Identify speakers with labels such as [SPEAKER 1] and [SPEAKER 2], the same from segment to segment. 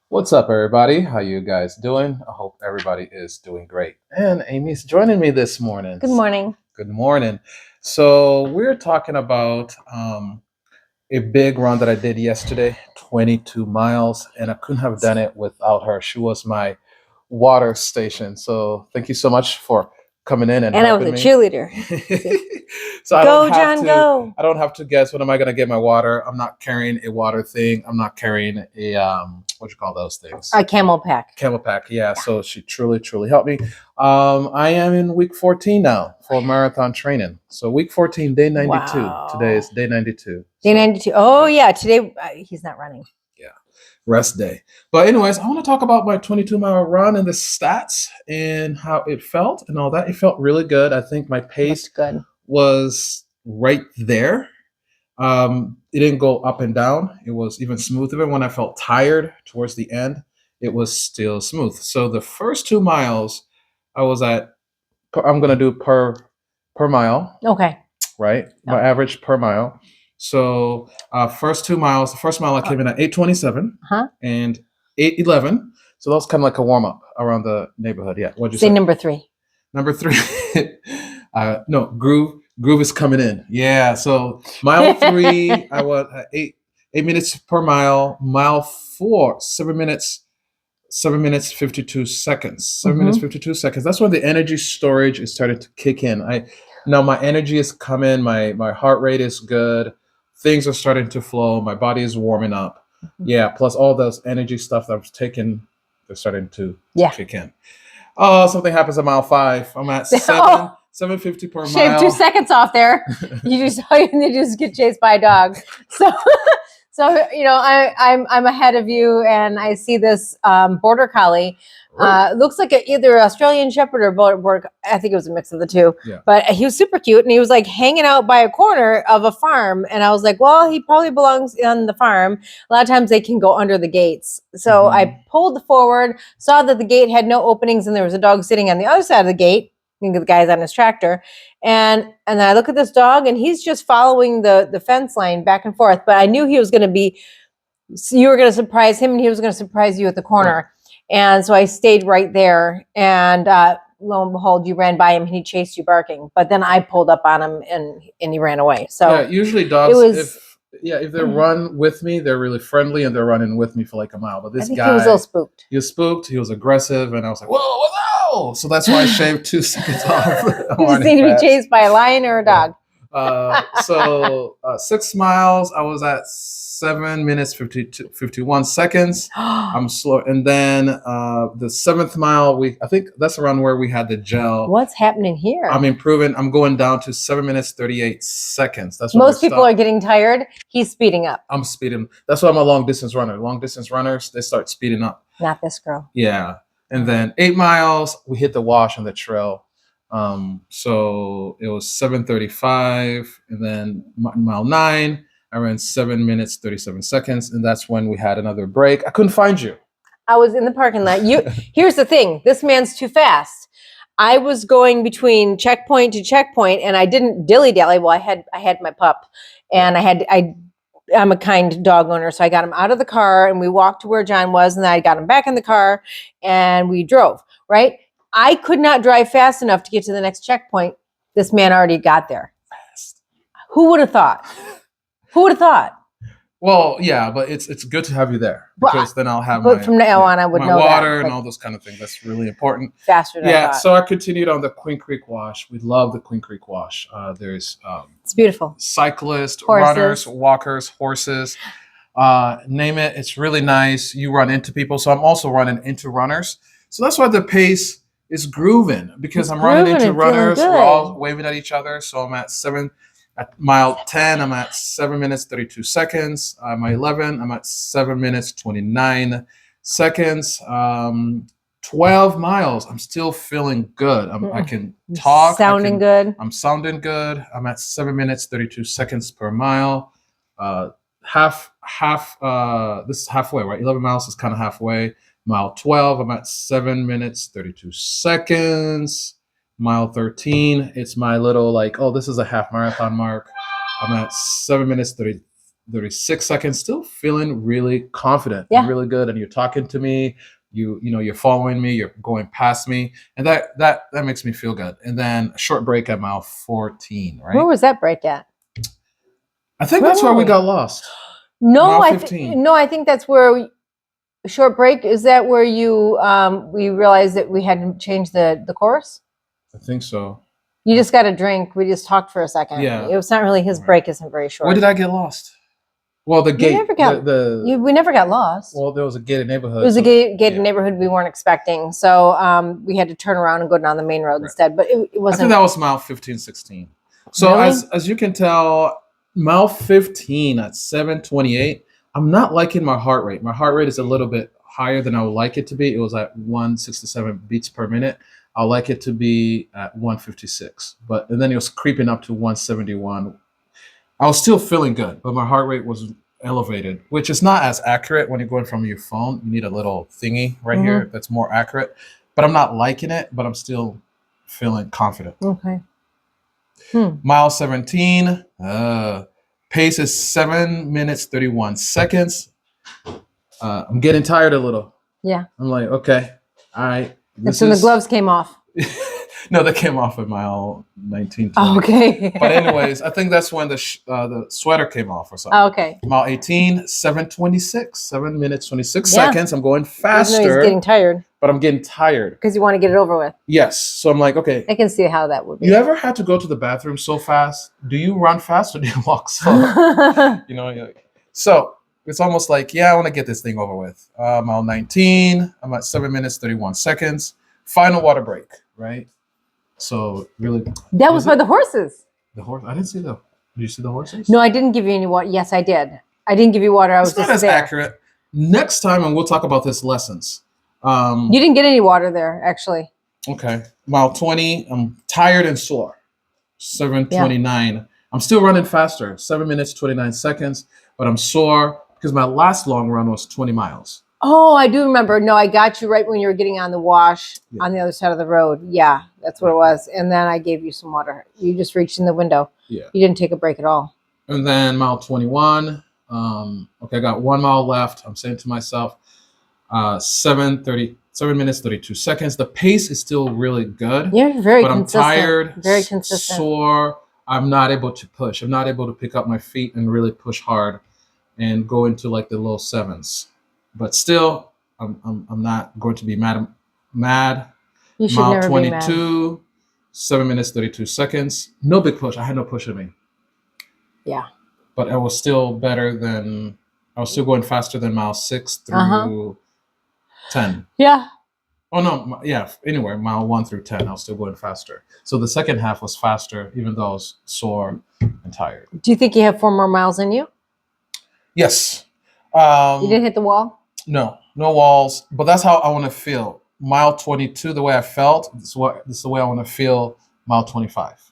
[SPEAKER 1] What's up, everybody? How you guys doing? I hope everybody is doing great. And Amy's joining me this morning.
[SPEAKER 2] Good morning.
[SPEAKER 1] Good morning. So we're talking about a big run that I did yesterday, 22 miles, and I couldn't have done it without her. She was my water station. So thank you so much for coming in and
[SPEAKER 2] And I was a
[SPEAKER 1] helping me.
[SPEAKER 2] cheerleader.
[SPEAKER 1] So
[SPEAKER 2] Go, John, go.
[SPEAKER 1] I don't have to guess when am I gonna get my water. I'm not carrying a water thing. I'm not carrying a what you call those things?
[SPEAKER 2] A camel pack.
[SPEAKER 1] Camel pack. Yeah.
[SPEAKER 2] Yeah.
[SPEAKER 1] So she truly helped me. I am in week 14 now for marathon training. So week 14, day 92.
[SPEAKER 2] Wow.
[SPEAKER 1] Today is day 92.
[SPEAKER 2] Day
[SPEAKER 1] So,
[SPEAKER 2] 92. Oh, yeah. Today, he's not running.
[SPEAKER 1] yeah, rest day. But anyways, I want to talk about my 22-mile run and the stats and how it felt and all that. It felt really good. I think my pace
[SPEAKER 2] Looked good.
[SPEAKER 1] was right there. It didn't go up and down. It was even smooth. Even when I felt tired towards the end, it was still smooth. So the first 2 miles, I was at. I'm gonna do per mile,
[SPEAKER 2] Okay.
[SPEAKER 1] right? My average per mile. So first 2 miles. The first mile I came in at 8:27
[SPEAKER 2] Huh?
[SPEAKER 1] and 8:11. So that was kind of like a warm up around the neighborhood. Yeah. What'd you
[SPEAKER 2] Say
[SPEAKER 1] say?
[SPEAKER 2] number 3.
[SPEAKER 1] Number 3. No, groove is coming in. Yeah. So mile 3, I was at 8 minutes per mile. Mile 4, 7 minutes. 7 minutes 52 seconds. 7 minutes 52 seconds. That's when the energy storage is starting to kick in. I now my energy is coming. My heart rate is good. Things are starting to flow. My body is warming up. Yeah. Plus all those energy stuff that I was taking, they're starting to
[SPEAKER 2] Yeah.
[SPEAKER 1] kick in. Oh, something happens at mile 5. I'm at
[SPEAKER 2] Oh.
[SPEAKER 1] 750 per
[SPEAKER 2] Shave
[SPEAKER 1] mile.
[SPEAKER 2] 2 seconds off there. You just get chased by a dog. So I'm ahead of you, and I see this border collie. Looks like either Australian Shepherd or border. I think it was a mix of the two.
[SPEAKER 1] Yeah.
[SPEAKER 2] But he was super cute, and he was like hanging out by a corner of a farm, and I was like, well, he probably belongs on the farm. A lot of times they can go under the gates. So I pulled forward, saw that the gate had no openings, and there was a dog sitting on the other side of the gate. I think the guy's on his tractor. And then I look at this dog, and he's just following the fence line back and forth. But I knew he was going to be, you were going to surprise him, and he was going to surprise you at the corner. Right. And so I stayed right there. And lo and behold, you ran by him, and he chased you barking. But then I pulled up on him, and he ran away. So
[SPEAKER 1] yeah, usually dogs, if they run with me, they're really friendly, and they're running with me for like a mile. But this guy,
[SPEAKER 2] he was a little spooked.
[SPEAKER 1] He was spooked. He was aggressive, and I was like, "Whoa, whoa!" So that's why I shaved 2 seconds off.
[SPEAKER 2] You just need to be chased by a lion or a dog.
[SPEAKER 1] So 6 miles, I was at 7 minutes 51 seconds. I'm slow, and then the 7th mile, I think that's around where we had the gel.
[SPEAKER 2] What's happening here?
[SPEAKER 1] I'm improving. I'm going down to 7 minutes 38 seconds. That's
[SPEAKER 2] most people are getting tired. He's speeding up.
[SPEAKER 1] I'm speeding. That's why I'm a long distance runner. Long distance runners, they start speeding up.
[SPEAKER 2] Not this girl.
[SPEAKER 1] Yeah. And then 8 miles, we hit the wash on the trail. So it was 7:35, and then mile 9, I ran 7 minutes 37 seconds, and that's when we had another break. I couldn't find you.
[SPEAKER 2] I was in the parking lot. Here's the thing: this man's too fast. I was going between checkpoint to checkpoint, and I didn't dilly dally. Well, I had my pup, and I'm a kind dog owner, so I got him out of the car, and we walked to where John was, and then I got him back in the car, and we drove, right? I could not drive fast enough to get to the next checkpoint. This man already got there. Fast. Who would have thought? Who would have thought?
[SPEAKER 1] Well, yeah, but it's good to have you there, because then I'll have
[SPEAKER 2] from now on, I would know
[SPEAKER 1] water
[SPEAKER 2] that,
[SPEAKER 1] and all those kind of things. That's really important.
[SPEAKER 2] Faster than I thought.
[SPEAKER 1] So I continued on the Queen Creek Wash. We love the Queen Creek Wash. There's
[SPEAKER 2] it's beautiful.
[SPEAKER 1] Cyclists, runners, walkers, horses, name it. It's really nice. You run into people, so I'm also running into runners. So that's why the pace is grooving, because I'm running into runners. We're all waving at each other. So I'm at mile 10, I'm at 7 minutes 32 seconds. Mile 11, I'm at 7 minutes 29 seconds. 12 miles, I'm still feeling good. I can talk.
[SPEAKER 2] Sounding good.
[SPEAKER 1] I'm sounding good. I'm at 7 minutes 32 seconds per mile. This is halfway, right? 11 miles is kind of halfway. Mile 12, I'm at 7 minutes 32 seconds. Mile 13, it's my little this is a half marathon mark. I'm at 7 minutes 36 seconds, still feeling really confident
[SPEAKER 2] Yeah.
[SPEAKER 1] and really good. And you're talking to me, you're following me, you're going past me, and that makes me feel good. And then a short break at mile 14,
[SPEAKER 2] Where
[SPEAKER 1] right?
[SPEAKER 2] was that break at?
[SPEAKER 1] I think
[SPEAKER 2] Where
[SPEAKER 1] that's
[SPEAKER 2] were
[SPEAKER 1] where we
[SPEAKER 2] we?
[SPEAKER 1] got lost.
[SPEAKER 2] No,
[SPEAKER 1] Mile
[SPEAKER 2] I
[SPEAKER 1] 15.
[SPEAKER 2] no, I think that's where short break. Is that where you we realized that we had to change the course?
[SPEAKER 1] I think so.
[SPEAKER 2] You just got a drink. We just talked for a second.
[SPEAKER 1] Yeah.
[SPEAKER 2] It was not really his
[SPEAKER 1] Right.
[SPEAKER 2] break. Isn't very short.
[SPEAKER 1] Where did I get lost? Well, the gate.
[SPEAKER 2] never got- we never got lost.
[SPEAKER 1] Well, there was a gated neighborhood.
[SPEAKER 2] It was a
[SPEAKER 1] so-
[SPEAKER 2] gated
[SPEAKER 1] yeah.
[SPEAKER 2] neighborhood we weren't expecting, so we had to turn around and go down the main road
[SPEAKER 1] Right.
[SPEAKER 2] instead. But it
[SPEAKER 1] I think
[SPEAKER 2] wasn't.
[SPEAKER 1] that was mile 15, 16. So
[SPEAKER 2] Really?
[SPEAKER 1] as you can tell, mile 15 at 7:28, I'm not liking my heart rate. My heart rate is a little bit higher than I would like it to be. It was at 167 beats per minute. I like it to be at 156, and then it was creeping up to 171. I was still feeling good, but my heart rate was elevated, which is not as accurate when you're going from your phone. You need a little thingy right here that's more accurate. But I'm not liking it, but I'm still feeling confident.
[SPEAKER 2] Okay.
[SPEAKER 1] Mile 17, pace is 7 minutes 31 seconds. I'm getting tired a little.
[SPEAKER 2] Yeah.
[SPEAKER 1] I'm like, okay, all right.
[SPEAKER 2] And so the gloves came off.
[SPEAKER 1] No, that came off at mile 19.
[SPEAKER 2] Oh, okay.
[SPEAKER 1] But anyways, I think that's when the sweater came off or something.
[SPEAKER 2] Oh, okay.
[SPEAKER 1] Mile 18, 7:26, 7 minutes 26
[SPEAKER 2] Yeah.
[SPEAKER 1] seconds. I'm going
[SPEAKER 2] Even though
[SPEAKER 1] faster,
[SPEAKER 2] he's getting tired
[SPEAKER 1] but I'm getting tired.
[SPEAKER 2] because you want to get it over with.
[SPEAKER 1] Yes. So I'm like, okay.
[SPEAKER 2] I can see how that would be.
[SPEAKER 1] You ever had to go to the bathroom so fast? Do you run fast or do you walk slow? You're like, so it's almost like, yeah, I want to get this thing over with. Mile 19, I'm at 7 minutes 31 seconds. Final water break, right? So really,
[SPEAKER 2] That was by the horses.
[SPEAKER 1] the horse. I didn't see the. Did you see the horses?
[SPEAKER 2] No, I didn't give you any water. Yes, I did. I didn't give you water. I was
[SPEAKER 1] It's not
[SPEAKER 2] just
[SPEAKER 1] as
[SPEAKER 2] there.
[SPEAKER 1] accurate. Next time, and we'll talk about this lessons.
[SPEAKER 2] You didn't get any water there, actually.
[SPEAKER 1] Okay. Mile 20, I'm tired and sore. 7:29. I'm still running faster. 7 minutes 29 seconds, but I'm sore because my last long run was 20 miles.
[SPEAKER 2] Oh, I do remember. No, I got you right when you were getting on the wash
[SPEAKER 1] Yeah.
[SPEAKER 2] on the other side of the road. Yeah, that's what it was. And then I gave you some water. You just reached in the window.
[SPEAKER 1] Yeah.
[SPEAKER 2] You didn't take a break at all.
[SPEAKER 1] And then mile 21. Okay, I got 1 mile left. I'm saying to myself, 7 minutes 32 seconds. The pace is still really good.
[SPEAKER 2] You're very
[SPEAKER 1] but
[SPEAKER 2] consistent.
[SPEAKER 1] I'm tired,
[SPEAKER 2] Very consistent.
[SPEAKER 1] sore. I'm not able to push. I'm not able to pick up my feet and really push hard and go into like the low sevens. But still, I'm not going to be mad.
[SPEAKER 2] You should
[SPEAKER 1] Mile
[SPEAKER 2] never be mad.
[SPEAKER 1] 22, 7 minutes 32 seconds. No big push. I had no push in me.
[SPEAKER 2] Yeah.
[SPEAKER 1] But I was still better than. I was still going faster than mile 6 through
[SPEAKER 2] Uh-huh.
[SPEAKER 1] 10.
[SPEAKER 2] Yeah.
[SPEAKER 1] Oh no, yeah. Anywhere, mile 1 through 10, I was still going faster. So the second half was faster, even though I was sore and tired.
[SPEAKER 2] Do you think you have 4 more miles in you?
[SPEAKER 1] Yes.
[SPEAKER 2] You didn't hit the wall?
[SPEAKER 1] No walls. But that's how I want to feel. Mile 22, the way I felt, this is the way I want to feel mile 25.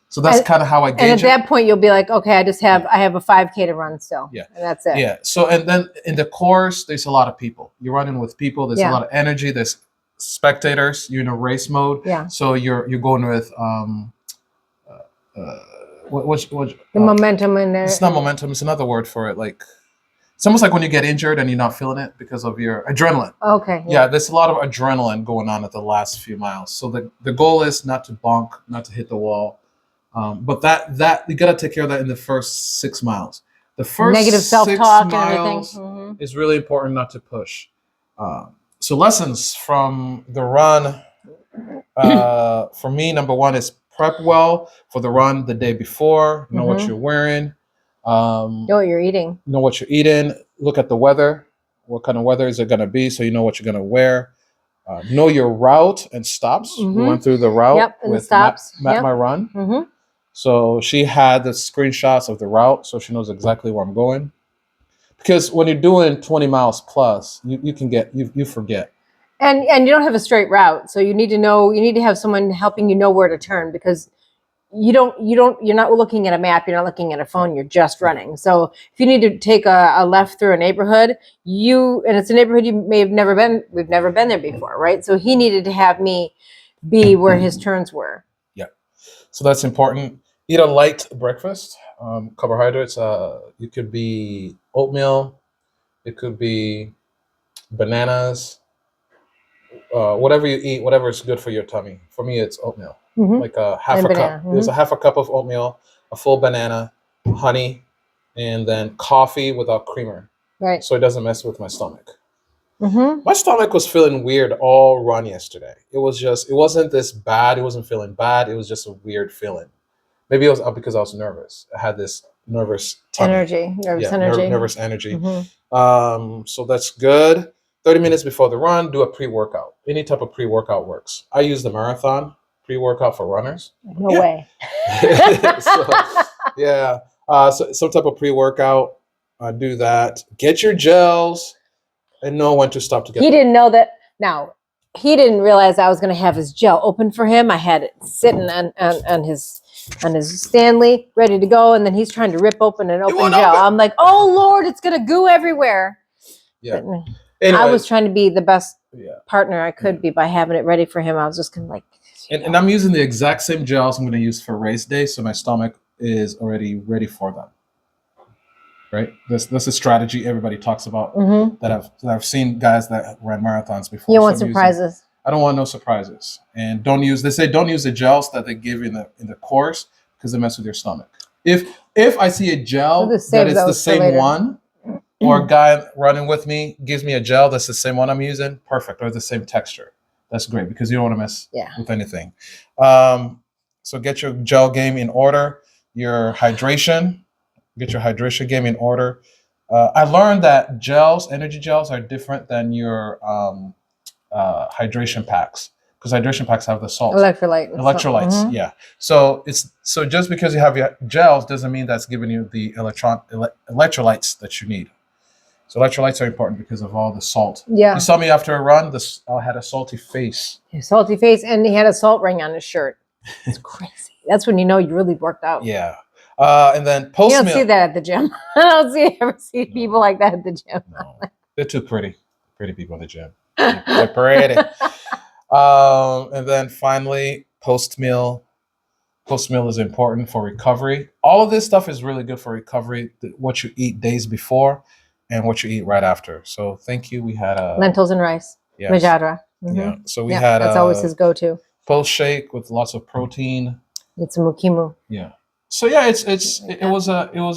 [SPEAKER 1] So that's kind of how I gauge
[SPEAKER 2] And at
[SPEAKER 1] it.
[SPEAKER 2] that point, you'll be like, okay, I have a 5K to run still.
[SPEAKER 1] Yeah.
[SPEAKER 2] And that's it.
[SPEAKER 1] Yeah. So, and then in the course, there's a lot of people. You're running with people. There's
[SPEAKER 2] Yeah.
[SPEAKER 1] a lot of energy. There's spectators. You're in a race mode.
[SPEAKER 2] Yeah.
[SPEAKER 1] So you're going with what
[SPEAKER 2] The momentum in there.
[SPEAKER 1] it's not momentum. It's another word for it. Like it's almost like when you get injured and you're not feeling it because of your adrenaline.
[SPEAKER 2] Okay.
[SPEAKER 1] Yeah, there's a lot of adrenaline going on at the last few miles. So the goal is not to bonk, not to hit the wall. But that you gotta take care of that in the first 6 miles. The first
[SPEAKER 2] Negative
[SPEAKER 1] 6
[SPEAKER 2] self-talk and
[SPEAKER 1] miles
[SPEAKER 2] everything.
[SPEAKER 1] is really important not to push. So lessons from the run. For me, number 1 is prep well for the run the day before. Know what
[SPEAKER 2] Mhm.
[SPEAKER 1] you're wearing.
[SPEAKER 2] Know what you're eating.
[SPEAKER 1] Know what you're eating. Look at the weather. What kind of weather is it going to be so you know what you're going to wear. Know your route and stops. We
[SPEAKER 2] Mhm.
[SPEAKER 1] went through the route
[SPEAKER 2] Yep, and
[SPEAKER 1] with
[SPEAKER 2] stops.
[SPEAKER 1] Matt
[SPEAKER 2] Yep.
[SPEAKER 1] My Run.
[SPEAKER 2] Mm-hmm.
[SPEAKER 1] So she had the screenshots of the route so she knows exactly where I'm going. Because when you're doing 20 miles plus, you can get, you forget.
[SPEAKER 2] And you don't have a straight route, so you need to have someone helping you know where to turn, because you're not looking at a map, you're not looking at a phone, you're just running. So if you need to take a left through a neighborhood, and it's a neighborhood we've never been there before, right? So he needed to have me be where his turns were.
[SPEAKER 1] So that's important. Eat a light breakfast. Carbohydrates. You could be oatmeal. It could be bananas. Whatever you eat, whatever is good for your tummy. For me, it's oatmeal.
[SPEAKER 2] Mhm.
[SPEAKER 1] Like a half
[SPEAKER 2] And
[SPEAKER 1] a
[SPEAKER 2] banana.
[SPEAKER 1] cup. It was a half a cup of oatmeal, a full banana, honey, and then coffee without creamer,
[SPEAKER 2] Right.
[SPEAKER 1] so it doesn't mess with my stomach.
[SPEAKER 2] Mm-hmm.
[SPEAKER 1] My stomach was feeling weird all run yesterday. It wasn't this bad. It wasn't feeling bad. It was just a weird feeling. Maybe it was because I was nervous. I had this nervous tummy.
[SPEAKER 2] Nervous energy.
[SPEAKER 1] Nervous energy.
[SPEAKER 2] Mhm.
[SPEAKER 1] So that's good. 30 minutes before the run, do a pre-workout. Any type of pre-workout works. I use the marathon pre-workout for runners.
[SPEAKER 2] No
[SPEAKER 1] Yeah.
[SPEAKER 2] way.
[SPEAKER 1] So, yeah. So some type of pre-workout. Do that. Get your gels and know when to stop to get
[SPEAKER 2] He
[SPEAKER 1] them.
[SPEAKER 2] didn't know that. Now, he didn't realize I was going to have his gel open for him. I had it sitting on his Stanley, ready to go, and then he's trying to rip open an open
[SPEAKER 1] won't
[SPEAKER 2] gel.
[SPEAKER 1] open.
[SPEAKER 2] I'm like, oh Lord, it's going to goo everywhere.
[SPEAKER 1] Yeah.
[SPEAKER 2] But
[SPEAKER 1] Anyway,
[SPEAKER 2] I was trying to be the best
[SPEAKER 1] yeah.
[SPEAKER 2] partner I could be by having it ready for him. I was just going to like.
[SPEAKER 1] And I'm using the exact same gels I'm going to use for race day, so my stomach is already ready for them. Right? That's a strategy everybody talks about
[SPEAKER 2] Mhm.
[SPEAKER 1] that I've seen guys that ran marathons before.
[SPEAKER 2] You
[SPEAKER 1] So
[SPEAKER 2] want
[SPEAKER 1] I'm using-
[SPEAKER 2] surprises?
[SPEAKER 1] I don't want no surprises, and they say don't use the gels that they give you in the course because they mess with your stomach. If I see a gel
[SPEAKER 2] We'll just
[SPEAKER 1] that
[SPEAKER 2] save
[SPEAKER 1] is the
[SPEAKER 2] those for
[SPEAKER 1] same
[SPEAKER 2] later.
[SPEAKER 1] one, or a guy running with me gives me a gel that's the same one I'm using, perfect, or the same texture. That's great because you don't want to mess
[SPEAKER 2] Yeah.
[SPEAKER 1] with anything. So get your gel game in order. Your hydration, get your hydration game in order. I learned that energy gels, are different than your hydration packs because hydration packs have the salt. Electrolytes,
[SPEAKER 2] Mhm.
[SPEAKER 1] yeah. So just because you have your gels doesn't mean that's giving you the electrolytes that you need. So electrolytes are important because of all the salt.
[SPEAKER 2] Yeah.
[SPEAKER 1] You saw me after a run. I had a salty face.
[SPEAKER 2] His salty face, and he had a salt ring on his shirt. It's crazy. That's when you know you really worked out.
[SPEAKER 1] Yeah. And then post
[SPEAKER 2] You
[SPEAKER 1] meal.
[SPEAKER 2] don't see that at the gym. I don't ever see people like that at the gym.
[SPEAKER 1] No, they're too pretty. Pretty people in the gym. They're pretty. And then finally, post meal. Post meal is important for recovery. All of this stuff is really good for recovery. What you eat days before, and what you eat right after. So thank you. We had
[SPEAKER 2] Lentils and rice.
[SPEAKER 1] yes.
[SPEAKER 2] Majadra.
[SPEAKER 1] Yeah. So we
[SPEAKER 2] Yeah,
[SPEAKER 1] had
[SPEAKER 2] that's always his go-to.
[SPEAKER 1] post shake with lots of protein.
[SPEAKER 2] It's a mukimu.
[SPEAKER 1] Yeah. So yeah, it was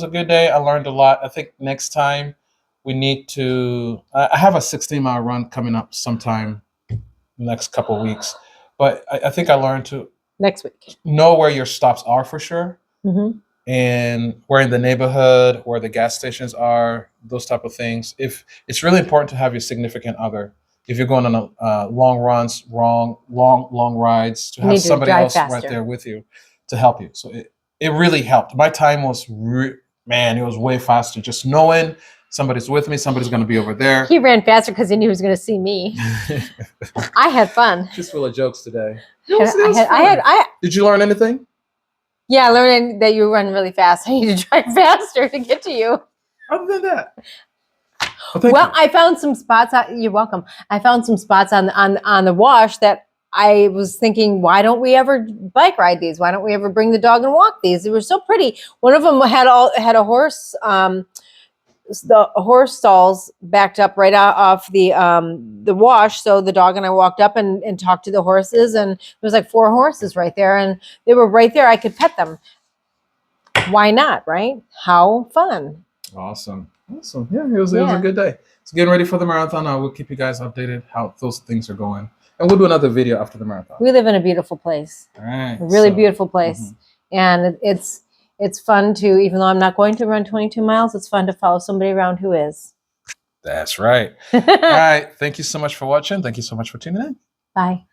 [SPEAKER 1] a good day. I learned a lot. I think next time we need to. I have a 16-mile run coming up sometime next couple of weeks, but I think I learned to
[SPEAKER 2] Next week.
[SPEAKER 1] know where your stops are for sure,
[SPEAKER 2] Mm-hmm.
[SPEAKER 1] and where in the neighborhood, where the gas stations are, those type of things. If it's really important to have your significant other, if you're going on a long runs, long rides, to
[SPEAKER 2] You need
[SPEAKER 1] have
[SPEAKER 2] to
[SPEAKER 1] somebody
[SPEAKER 2] drive
[SPEAKER 1] else right
[SPEAKER 2] faster.
[SPEAKER 1] there with you to help you. So it really helped. My time was it was way faster. Just knowing somebody's with me, somebody's going to be over there.
[SPEAKER 2] He ran faster because he knew he was going to see me. I had fun.
[SPEAKER 1] Just full of jokes today.
[SPEAKER 2] Did
[SPEAKER 1] you learn anything?
[SPEAKER 2] Yeah, I learned that you run really fast. I need to drive faster to get to you.
[SPEAKER 1] Other than that. Well,
[SPEAKER 2] Well, I found some spots. You're welcome. I found some spots on the wash that I was thinking, why don't we ever bike ride these? Why don't we ever bring the dog and walk these? They were so pretty. One of them had a horse. The horse stalls backed up right off the wash. So the dog and I walked up and talked to the horses, and there was like 4 horses right there, and they were right there. I could pet them. Why not? Right? How fun!
[SPEAKER 1] Awesome. Yeah, it was a good day. So getting ready for the marathon. I will keep you guys updated how those things are going, and we'll do another video after the marathon.
[SPEAKER 2] We live in a beautiful place.
[SPEAKER 1] All right.
[SPEAKER 2] A really beautiful place, and it's fun to, even though I'm not going to run 22 miles, it's fun to follow somebody around who is.
[SPEAKER 1] That's right. All right. Thank you so much for watching. Thank you so much for tuning in.
[SPEAKER 2] Bye.